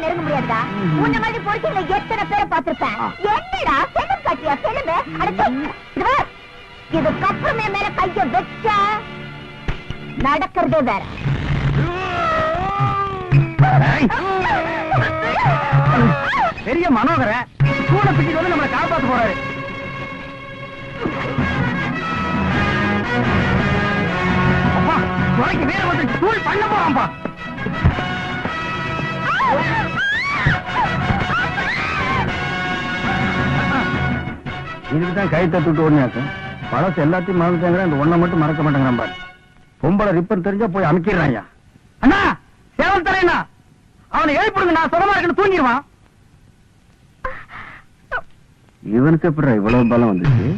நெருங்க முடியாதா? உன்ன மாதிரி பொறுக்கில எத்தனை பேரை பார்த்திருப்பேன். என்னடா செல்லும் காட்டியா செல்லுமே? இதுக்கப்புறமே மேல கைய வச்ச நடக்கிறதே வேற. பெரிய மனோகர கூட பிடிச்சு வந்து நம்மளை காப்பாத்து போறாரு. அப்பா துறைக்கு வேற வந்து தூள் பண்ண போறான்பா. இதுக்குதான் கை தட்டுட்டு ஓடினாக்க பழசு எல்லாத்தையும் மறந்துட்டாங்க. இந்த ஒன்ன மட்டும் மறக்க மாட்டேங்கிறான் பாரு. பொம்பளை ரிப்பன் தெரிஞ்சா போய் அமைக்கிறான். அண்ணா சேவல் தரேண்ணா, அவனை எழுப்பிடுங்க. நான் சுகமா இருக்குன்னு தூங்கிடுவான். இவனுக்கு எப்படி இவ்வளவு பலம் வந்துச்சு?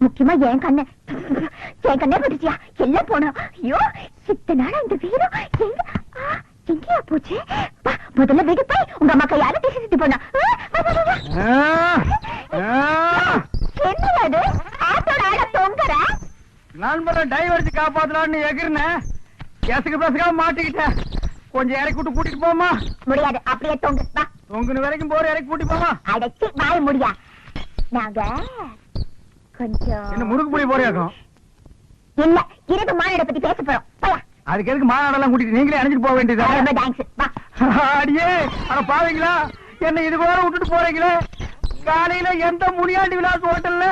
முக்கியமா என் கண்ணே பட்டுச்சியா எல்லாம் போனோம். ஐயோ இத்தனை நாளா இந்த வீரம் எங்கேயா போச்சு? முதல்ல வீட்டுக்கு போய் உங்க அம்மா கையால பேசிட்டு போனா. என்னது ஆத்தோட ஆட தொங்குற? நண்பரை டைவர்ஸ் காப்பாத்தலான்னு எகிர்னேன். கேசுக்கு பேசுக்காம மாட்டிக்கிட்டேன். கொஞ்சம் இறக்கி விட்டு கூட்டிட்டு போமா? முடியாது, அப்படியே தொங்கு. தொங்குன வரைக்கும் போற இறக்கி கூட்டி போமா? அடைச்சி வாய முடியா. நாங்க கொஞ்சம் என்ன முறுக்கு புளி போறியாக்கும்? இல்ல, இரவு மாநாட பத்தி பேச போறோம். அதுக்கு எதுக்கு மாநாடெல்லாம் கூட்டிட்டு நீங்களே அணைஞ்சிட்டு போக வேண்டியது? அடியே அட பாவீங்களா, என்ன இது கூட விட்டுட்டு போறீங்களே? காலையில எந்த முனியாண்டி விலாஸ் ஹோட்டல்ல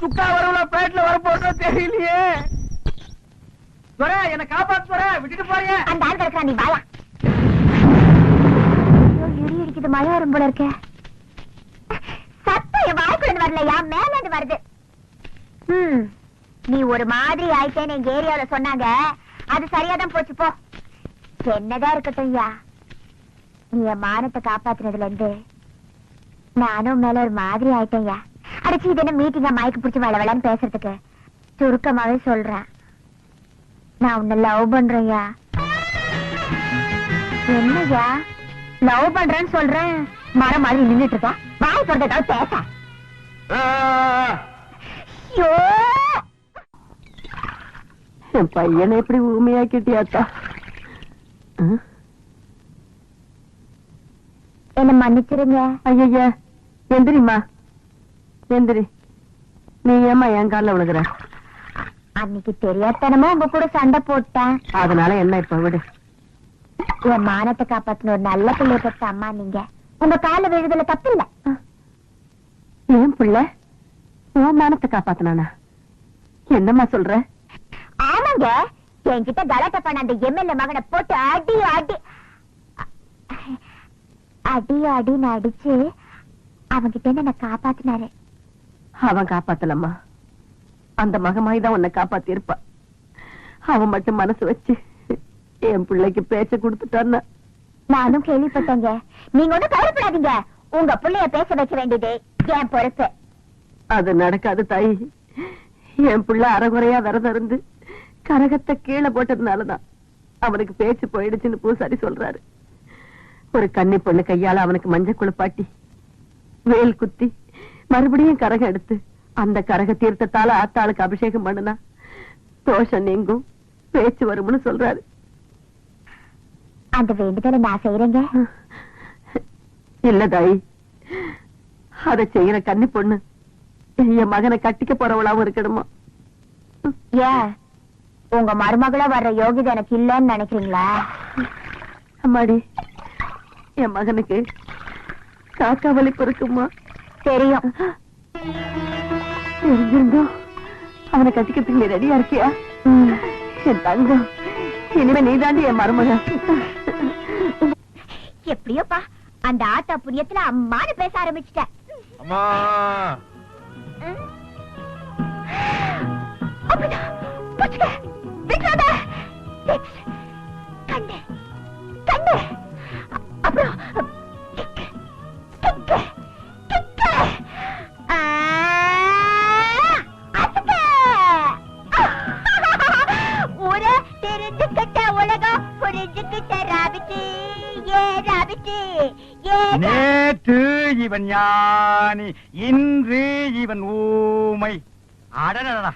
சுக்கா வரவுல பேட்ல வர போட்டோ தெரியலையே. என்ன காப்பாத்து வர விட்டுட்டு போறீங்க. அந்த ஆள் கிடக்குறா, நீ வாயா. இடி அடிக்குது, மழை வரும் போல இருக்க. சத்தம் என் வாய்க்குள்ள வரலையா, மேல வருது. நீ ஒரு மாதிரி ஆயிட்டேன்னு எங்க ஏரியாவில சொன்னாங்க. அது சரியாதான் போச்சு போ. என்னதான் இருக்கட்டும் ஐயா, நீ என் மானத்தை காப்பாத்தினதுல இருந்து நானும் மேல ஒரு மாதிரி ஆயிட்டேன்யா. அடிச்சு இது என்ன மீட்டிங்கா மயக்கு பிடிச்சி வளவளன்னு பேசுறதுக்கு? சுருக்கமாவே சொல்றேன், நான் உன்னை லவ் பண்றேன்யா. என்னய்யா லவ் பண்றேன்னு சொல்றேன், மரம் மாதிரி நின்றுட்டு இருக்கா. வாய் சொல்றதாவது பேச. என் பையனை எப்படி ஊமையாக்கிட்டியாத்தா? என்ன மன்னிச்சிருங்க. ஐயா எந்திரிமா, எந்திரி. நீ ஏமா என் கால விழுகுற? அன்னைக்கு தெரியாதனமா உங்க கூட சண்டை போட்டேன். அதனால என்ன இப்ப விடு. என் மானத்தை காப்பாத்தின ஒரு நல்ல பிள்ளைய பெற்ற அம்மா நீங்க. உங்க கால விழுதுல தப்பு இல்ல. ஏன் பிள்ளை உன் மானத்தை காப்பாத்தினானா? என்னம்மா சொல்ற? ஆமாங்க, என்கிட்ட கலாட்டா பண்ண அந்த எம்எல்ஏ மகனை போட்டு அடி அடி அடி அடின்னு அடிச்சு அவன்கிட்ட என்ன காப்பாத்தினாரு. அவன் காப்பாத்தலம்மா, அந்த மகமாய்தான் உன்னை காப்பாத்தி இருப்பா. அவன் மட்டும் மனசு வச்சு என் பிள்ளைக்கு பேச்ச கொடுத்துட்டான்னா. நானும் கேள்விப்பட்டேங்க. நீங்க ஒண்ணும் கவலைப்படாதீங்க, உங்க பிள்ளைய பேச வைக்க வேண்டியது என் பொறுப்பு. அது நடக்காது தாயி. என் பிள்ளை அறகுறையா விரதம் இருந்து கரகத்தை கீழே போட்டதுனாலதான் அவனுக்கு பேச்சு போயிடுச்சுன்னு பூசாரி சொல்றாரு. ஒரு கன்னி பொண்ணு கையால அவனுக்கு மஞ்சள் குளிப்பாட்டி வேல் குத்தி மறுபடியும் கரகம் எடுத்து அந்த கரக தீர்த்தத்தால ஆத்தாளுக்கு அபிஷேகம் பண்ணுனா தோஷம் நீங்கும், பேச்சு வரும்னு சொல்றாரு. அந்த வேண்டுதலை நான் செய்யறேங்க. இல்ல தாயி, அதை செய்யற கன்னி பொண்ணு என் மகனை கட்டிக்க போறவளாவும் இருக்கணுமா? ஏன் உங்க மருமகளா வர்ற யோகிதை எனக்கு இல்லன்னு நினைக்கிறீங்களா? அம்மாடி, என் மகனுக்கு காக்கா வலிப்பு இருக்குமா? தெரியும். தெரிஞ்சிருந்தோம் அவனை கட்டிக்கிறதுக்கு நீ ரெடியா இருக்கியா? என் தங்கம், இனிமே நீதாண்டி என் மருமக. எப்படியோப்பா அந்த ஆத்தா புண்ணியத்துல அம்மானு பேச ஆரம்பிச்சிட்ட. அம்மா அப்புறம் ஊரே தெரிஞ்சுக்கிட்ட உலகம் புரிஞ்சுக்கிட்ட ராபிட்டு ஏ ராபிட்டு நேற்று இவன் ஞானி, இன்று இவன் ஊமை. அடடடா,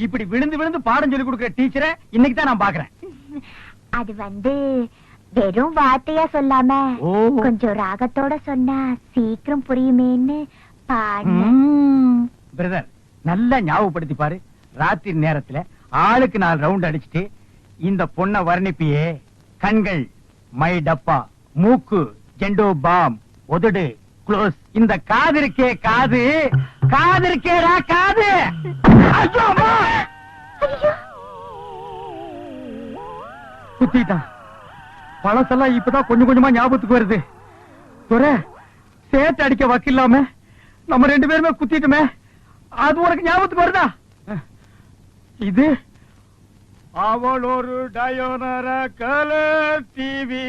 இப்படி விழுந்து விழுந்து பாடம் சொல்லி கொடுக்கிற டீச்சரை இன்னைக்கு தான் நான் பாக்குறேன். அது வெறும் வார்த்தையா சொல்லாம கொஞ்சம் ராகத்தோட சொன்னா சீக்கிரம் புரியுமேன்னு பிரதர், நல்லா ஞாபகப்படுத்தி பாரு. ராத்திரி நேரத்துல ஆளுக்கு 4 ரவுண்ட் அடிச்சுட்டு இந்த பொண்ண வர்ணிப்பியே. கண்கள் மை டப்பா, மூக்கு ஜெண்டோ பாம், உதடு க்ளோஸ். இந்த காது இருக்கே காது, காது இருக்கேடா காது. குத்திட்டான். பழசெல்லாம் இப்பதான் கொஞ்சம் கொஞ்சமா ஞாபகத்துக்கு வருது. சேட்டு அடிக்க வக்கில்லாம நம்ம 2 பேருமே குத்திட்டுமே, அது உனக்கு ஞாபகத்துக்கு வருதா? இது அவள் ஒரு டயோனர கலர் டிவி.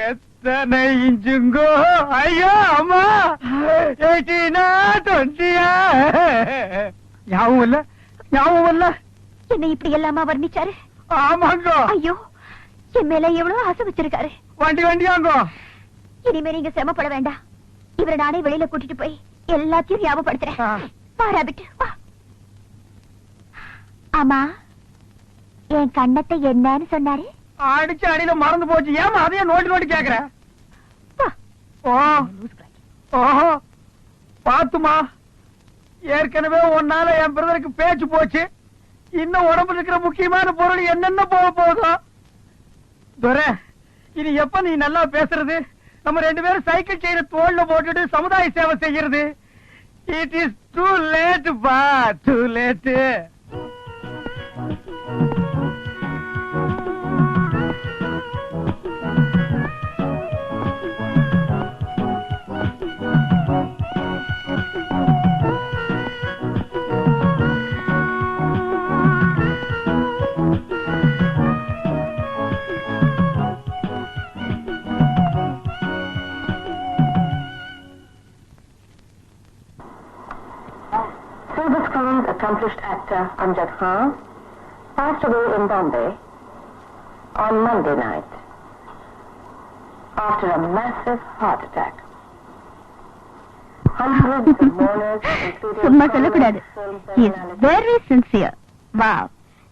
எத்தனை இன்ச்சுங்கோ? ஐயோ அம்மா, 18 20. ஞாபகம் இல்ல, ஞாபகம் இல்ல. என்ன இப்படி எல்லாமா வர்ணிச்சாரு? ஆமாங்க. ஐயோ, என் மேல எவ்வளவு ஆசை வச்சிருக்காரு. வண்டியாங்கோ. இனிமே நீங்க சிரமப்பட வேண்டாம். இவரை நானே வெளியில கூட்டிட்டு போய் எல்லாத்தையும் ஞாபகப்படுத்துறேன். பாராபிட்டு வா. ஆமா, என் கண்ணத்தை என்னன்னு சொன்னாரு? அடிச்ச அடியில மறந்து போச்சு. ஏமா அதையே நோட்டி கேக்குற? ஓஹோ, பாத்துமா, ஏற்கனவே உன்னால என் பிரதருக்கு பேச்சு போச்சு. இன்னும் உடம்புல இருக்கிற முக்கியமான பொருள் என்னென்ன போகுதோ. இனி எப்ப நீ நல்லா பேசுறது? நம்ம 2 பேரும் சைக்கிள் செயின தோல்ல போட்டுட்டு சமுதாய சேவை செய்யறது. இட் இஸ் டூ லேட் பா, too late. Accomplished actor Amjad Khan passed away in Bombay on Monday night after a massive heart attack. Hundreds of mourners included சும்மா சொல்லக்கூடாது. He is very sincere. Wow.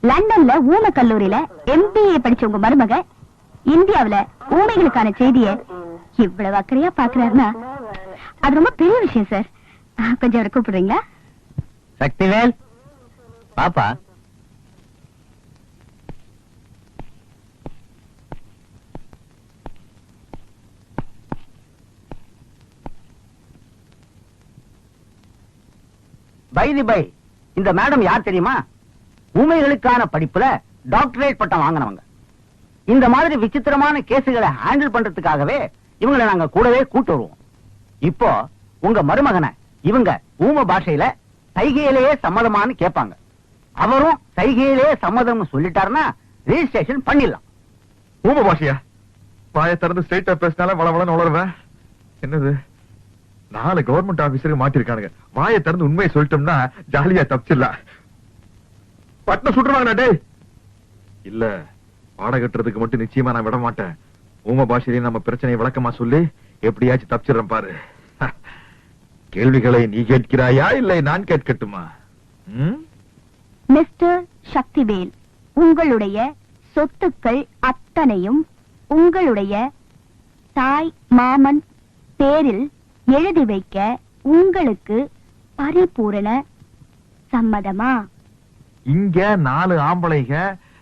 லண்டன்ல ஊமை கல்லூரியில MBA படிச்ச உங்க மருமக இந்தியாவுல ஊமைகளுக்கான செய்தியை இவ்வளவு அக்கறையா பாக்குறாருன்னா அது ரொம்ப பெரிய விஷயம் சார். கொஞ்சம் அவரை கூப்பிடுறீங்களா? சக்திவேல் பாப்பா. பை இந்த மேடம் யார் தெரியுமா? ஊமைகளுக்கான படிப்புல டாக்டரேட் பட்டம் வாங்கினவங்க. இந்த மாதிரி விசித்திரமான கேசுகளை ஹேண்டில் பண்றதுக்காகவே இவங்களை நாங்க கூடவே கூட்டு வருவோம். இப்போ உங்க மருமகனை இவங்க ஊமை பாஷையில சைகையிலேயே சம்மதமானு கேட்பாங்க. அவரும் சைகையிலேயே சம்மதம் சொல்லிட்டாருன்னா ரெஜிஸ்ட்ரேஷன் பண்ணிடலாம். ஊம பாஷையா? வாயை திறந்து ஸ்ட்ரெயிட்டா பேசினால வளவளன்னு உளருவேன். என்னது, 4 கவர்மெண்ட் ஆபீசருக்கு மாட்டிருக்கானுங்க. வாயை திறந்து உண்மையை சொல்லிட்டோம்னா ஜாலியா தப்பிச்சிடலாம். பட்டம் சுட்டுருவாங்க. டேய் இல்ல, வாடகை கட்டுறதுக்கு மட்டும் நிச்சயமா நான் விட மாட்டேன். ஊம பாஷையிலேயே நம்ம பிரச்சனையை விளக்கமா சொல்லி எப்படியாச்சும் தப்பிச்சிடறேன் பாரு. கேள்விகளை நீ கேட்கிறாயா இல்லை நான் கேட்கட்டுமா? மிஸ்டர் சக்திவேல், உங்களுடைய சொத்துக்கள் அத்தனையும் உங்களுடைய தாய் மாமன் பேரில் எழுதி வைக்க உங்களுக்கு பரிபூரண சம்மதமா? இங்க 4 ஆம்பளைங்க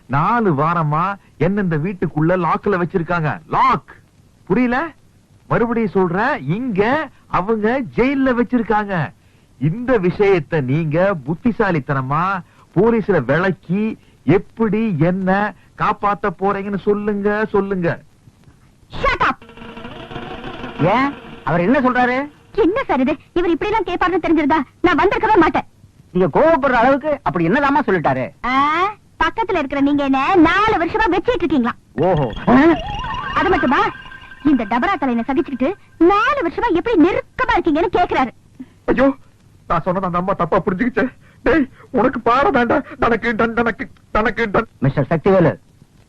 4 வாரமா என்ன இந்த வீட்டுக்குள்ள லாக்ல வச்சிருக்காங்க. லாக் புரியல? மறுபடியும் சொல்றேன், இங்க அவங்க ஜெயில்ல வச்சிருக்காங்க. இந்த விஷயத்தை நீங்க புத்திசாலித்தனமா போலீஸ்ல விளக்கி எப்படி என்ன காப்பாத்த போறீங்கன்னு சொல்லுங்க. ஏன் அவர் என்ன சொல்றாரு? என்ன சார் இது? இவர் இப்படி எல்லாம் கேட்பாருன்னு தெரிஞ்சிருந்தா நான் வந்திருக்கவே மாட்டேன். நீங்க கோவப்படுற அளவுக்கு அப்படி என்னதாமா சொல்லிட்டாரு? பக்கத்துல இருக்கிற நீங்க என்ன 4 வருஷமா வச்சிட்டு இருக்கீங்களா? ஓஹோ, அது மட்டுமா, இந்த டபரா தலையில சகிச்சுக்கிட்டு 4 வருஷமா எப்படி நெருக்கமா இருக்கீங்கன்னு கேக்குறாரு. ஐயோ, நான் சொன்னது அந்த அம்மா தப்பா புரிஞ்சுக்கிச்சே. டேய், உனக்கு பாட வேண்டாம். தனக்கு மிஸ்டர் சக்திவேலு,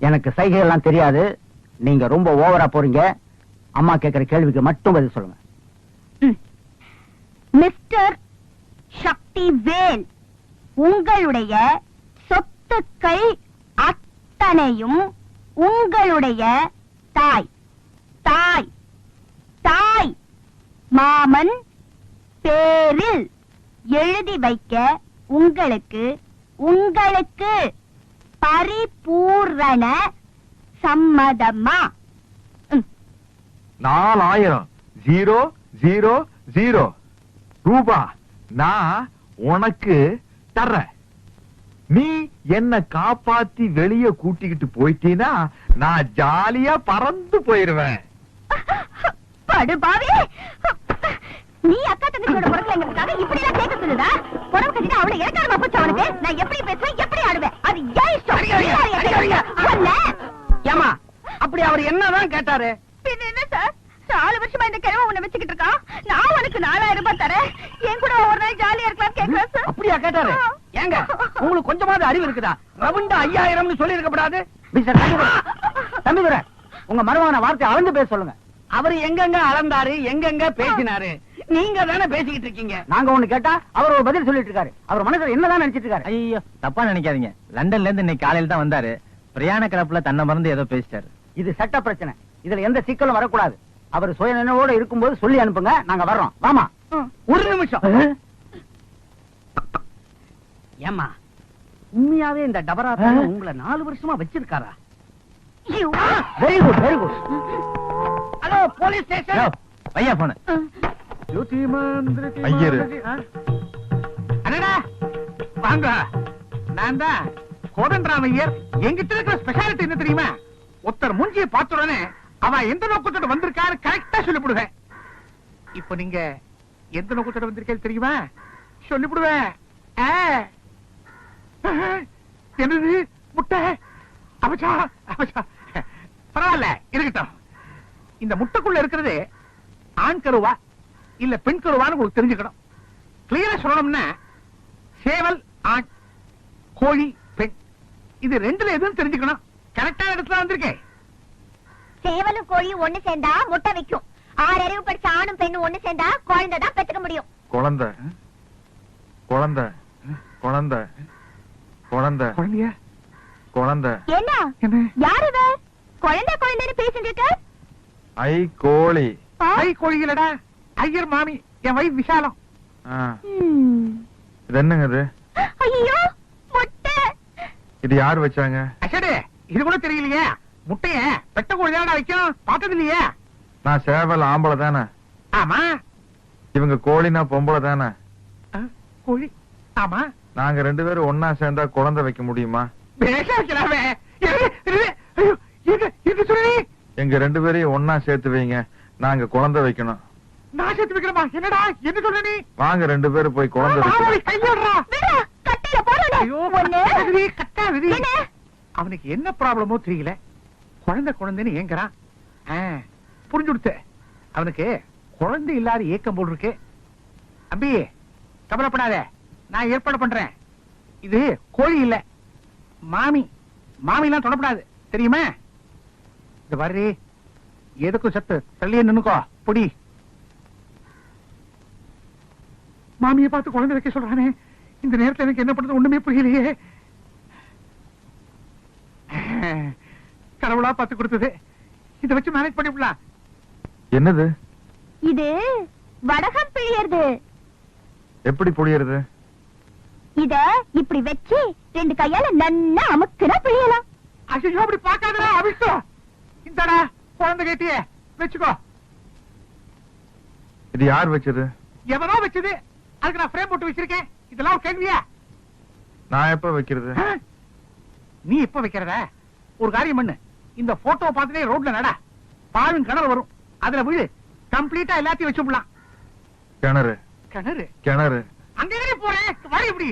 எனக்கு சைகை எல்லாம் தெரியாது. நீங்க ரொம்ப ஓவரா போறீங்க. அம்மா கேக்குற கேள்விக்கு மட்டும் பதில் சொல்லுங்க. மிஸ்டர் சக்திவேல், உங்களுடைய சொத்துக்கள் அத்தனையும் உங்களுடைய தாய் தாய் தாய் மாமன் பேரில் எழுதி வைக்க உங்களுக்கு பரிபூரண சம்மதமா? 4000 ரூபா நான் உனக்கு தர்றேன். நீ என்ன காப்பாத்தி வெளிய கூட்டிக்கிட்டு போயிட்டீனா நான் ஜாலியா பறந்து போயிருவேன். படுபாவி, நீ அக்கா தங்கச்சியோட பொறுக்கலைங்கிறதுக்காக இப்படி எல்லாம் கேட்க சொல்லுதா? புடவை கட்டிட்டு அவளை இறக்காம போச்சு அவனுக்கு. நான் எப்படி பேசுவேன், எப்படி ஆடுவேன், அது ஏன் இஷ்டம். ஏமா, அப்படி அவர் என்னதான் கேட்டாரு? பின்ன என்ன சார், 4 வருஷமா இந்த கிழமை உன்னை வச்சுக்கிட்டு இருக்கான். நான் உனக்கு 4000 ரூபாய் தரேன், என் கூட ஒரு நாள் ஜாலியா இருக்கலாம் கேட்கிறேன் சார். அப்படியா கேட்டாரு? ஏங்க, உங்களுக்கு கொஞ்சமாவது அறிவு இருக்குதா? ரவுண்டா 5000 சொல்லி இருக்கப்படாது. தம்பிதுரை, உங்க மருமகன வார்த்தை அளந்து பேச சொல்லுங்க. அவர் எங்கெங்க அளந்தாரு, எங்கெங்க பேசினாரு? நீங்க தானே பேசிக்கிட்டு இருக்கீங்க. நாங்க ஒண்ணு கேட்டா அவர் ஒரு பதில் சொல்லிட்டு இருக்காரு. அவர் மனசுல என்னதான் நினைச்சிட்டு இருக்காரு? ஐயோ, தப்பா நினைக்காதீங்க. லண்டன்ல இருந்து இன்னைக்கு காலையில தான் வந்தாரு. பிரயாண கிளப்புல தன்னை மறந்து ஏதோ பேசிட்டாரு. இது சட்ட பிரச்சனை. இதுல எந்த சிக்கலும் வரக்கூடாது. அவர் சுய நினைவோட இருக்கும்போது சொல்லி அனுப்புங்க, நாங்க வர்றோம். வாமா. ஒரு நிமிஷம். ஏமா, உண்மையாவே இந்த டபரா உங்களை 4 வருஷமா வச்சிருக்காரா? Very good, very good. Hello, police station. பையா போன ஐயரு. அடடா, வாங்க. நான் தான் கோதண்டராம் ஐயர். எங்கிட்ட இருக்கிற ஸ்பெஷாலிட்டி என்ன தெரியுமா? ஒருத்தர் மூஞ்சியை பார்த்த உடனே அவன் எந்த நோக்கத்தோட வந்திருக்காரு கரெக்டா சொல்லிவிடுவேன். இப்ப நீங்க எந்த நோக்கத்தோட வந்திருக்கேன்னு தெரியுமா? சொல்லிவிடுவேன். என்னது முட்டை? அவச்சா அவச்சா, பரவாயில்ல இருக்கட்டும். இந்த முட்டைக்குள்ள இருக்கிறது ஆண் கருவா இல்ல பெண் கருவான்னு உங்களுக்கு தெரிஞ்சுக்கணும். கிளியரா சொல்லணும்னா சேவல் ஆண், கோழி பெண், இது ரெண்டுல எதுவும் தெரிஞ்சுக்கணும். கரெக்டான இடத்துல வந்திருக்கேன். சேவலும் கோழியும் ஒண்ணு சேர்ந்தா முட்டை வைக்கும். 6 அறிவு படிச்ச ஆணும் பெண்ணும் ஒண்ணு சேர்ந்தா குழந்தை தான் பெத்துக்க முடியும். குழந்தை குழந்தை குழந்தை குழந்தை குழந்தைய குழந்தை என்ன யாரு இவ? குழந்தை குழந்தைன்னு பேசிட்டு இருக்க? ஐ கோழி. ஐ கோழி இல்லடா, ஐயர் மாமி. என் வயிறு விசாலம். இது என்னங்க இது? ஐயோ, முட்டை. இது யாரு வச்சாங்க? அச்சடே, இது கூட தெரியலையே. முட்டைய பெட்ட கோழி தானடா வைக்கும், பார்த்தது இல்லையே. நான் சேவல் ஆம்பளை தானே. ஆமா. இவங்க கோழினா பொம்பளை தானே. கோழி. ஆமா. நாங்க 2 பேரும் ஒன்னா சேர்ந்தா குழந்தை வைக்க முடியுமா? பேச வைக்கலாமே. ஐயோ, இது சொல்லி எங்க 2 பேரையும் ஒன்னா சேர்த்து வைங்க, நாங்க குழந்தை வைக்கணும். நான் சேர்த்து வைக்கிறமா? என்னடா என்ன சொல்ற நீ? வாங்க 2 பேரும் போய் குழந்தை வைக்கணும். கையோடுறா. கட்டையில போறோம். ஐயோ, கட்டாது. அவனுக்கு என்ன ப்ராப்ளமோ தெரியல. குழந்தைன்னு ஏங்குறான். புரிஞ்சு கொடுத்து. அவனுக்கு குழந்தை இல்லாத ஏக்கம் போல் இருக்கு. அம்பி, கவலைப்படாத, நான் ஏற்பாடு பண்றேன். இது கோழி இல்ல, மாமி. மாமிலாம் தொடப்படாது, தெரியுமா? இந்த வர்றி எதுக்கும் சத்து தள்ளியே நின்னுக்கோ. பொடி. மாமியை பார்த்து குழந்தை வைக்க சொல்றானே. இந்த நேரத்தில் எனக்கு என்ன பண்றது ஒண்ணுமே புரியலையே. கடவுளா பார்த்து கொடுத்தது. இதை வச்சு மேனேஜ் பண்ணிவிடலாம். என்னது இது? வடகம் பிழியறது. எப்படி புளியறது? இத இப்படி வச்சு 2 கையால நன்னா அமுக்குனா பிழியலாம். ஐயோ, அப்படி பார்க்காதடா, அவிஷ்டோ. இந்தடா குழந்தை கேட்டியே, வச்சுக்கோ. இது யார் வச்சது? எவனோ வச்சது. அதுக்கு நான் ஃப்ரேம் போட்டு வச்சிருக்கேன். இதெல்லாம் கேள்வியா? நான் எப்ப வைக்கிறது? நீ எப்ப வைக்கிறத? ஒரு காரியம் பண்ணு. இந்த போட்டோ பார்த்துட்டே ரோட்ல நட. பாழும் கிணறு வரும், அதுல விழு. கம்ப்ளீட்டா எல்லாத்தையும் வச்சுடலாம். கிணறு கிணறு கிணறு அங்கே போறேன். வழி எப்படி?